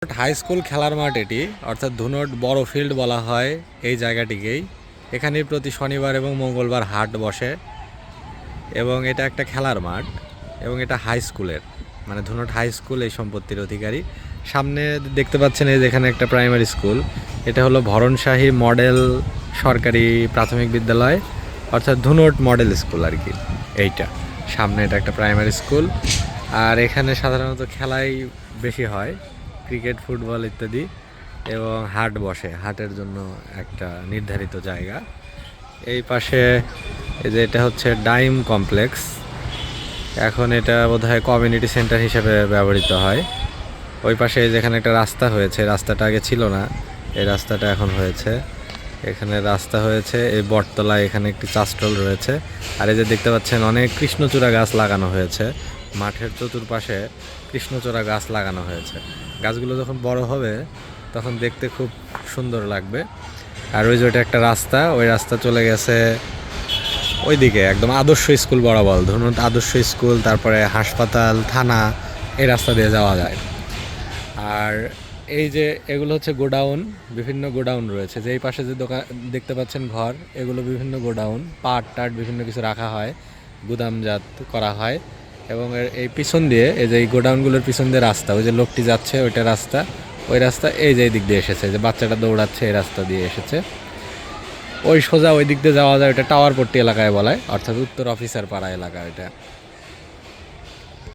High school খেলার মাঠ এটি, অর্থাৎ ধুনট বড় ফিল্ড বলা হয় এই জায়গাটিকেই। এখানে প্রতি শনিবার এবং মঙ্গলবার হাট বসে এবং এটা একটা খেলার মাঠ এবং এটা হাই স্কুলের, মানে ধুনট হাই স্কুল এই সম্পত্তির অধিকারী। সামনে দেখতে পাচ্ছেন এই যেখানে একটা প্রাইমারি স্কুল, এটা হলো ভরণশাহী মডেল সরকারি প্রাথমিক বিদ্যালয়, অর্থাৎ ধুনট মডেল স্কুল আর কি। এইটা সামনে এটা একটা প্রাইমারি স্কুল। আর এখানে সাধারণত খেলাই বেশি হয়, ক্রিকেট, ফুটবল ইত্যাদি, এবং হাট বসে, হাটের জন্য একটা নির্ধারিত জায়গা। এই পাশে এই যে এটা হচ্ছে ডাইম কমপ্লেক্স, এখন এটা বোধহয় কমিউনিটি সেন্টার হিসেবে ব্যবহৃত হয়। ওই পাশে যেখানে একটা রাস্তা হয়েছে, রাস্তাটা আগে ছিল না, এই রাস্তাটা এখন হয়েছে। এখানে রাস্তা হয়েছে, এই বটতলায় এখানে একটি চাষটল রয়েছে। আর এই যে দেখতে পাচ্ছেন অনেক কৃষ্ণচূড়া গাছ লাগানো হয়েছে, মাঠের চতুর্পাশে কৃষ্ণচূড়া গাছ লাগানো হয়েছে। গাছগুলো যখন বড় হবে তখন দেখতে খুব সুন্দর লাগবে। আর ওই যে ওটা একটা রাস্তা, ওই রাস্তা চলে গেছে ওইদিকে একদম আদর্শ স্কুল বরাবর, ধরুন আদর্শ স্কুল, তারপরে হাসপাতাল, থানা, এই রাস্তা দিয়ে যাওয়া যায়। আর এই যে এগুলো হচ্ছে গোডাউন, বিভিন্ন গোডাউন রয়েছে। যে এই পাশে যে দোকান দেখতে পাচ্ছেন ঘর, এগুলো বিভিন্ন গোডাউন, পাট টাট বিভিন্ন কিছু রাখা হয়, গুদামজাত করা হয়। এবং এই পিছন দিয়ে, এই যে এই গোডাউনগুলোর পিছন দিয়ে রাস্তা, ওই যে লোকটি যাচ্ছে ওইটা রাস্তা, ওই রাস্তা এই যে এই দিক দিয়ে এসেছে, যে বাচ্চাটা দৌড়াচ্ছে এই রাস্তা দিয়ে এসেছে। ওই সোজা ওই দিক দিয়ে যাওয়া যায়, ওটা টাওয়ার পট্টি এলাকায় বলায়, অর্থাৎ উত্তর অফিসার পাড়া এলাকা এটা।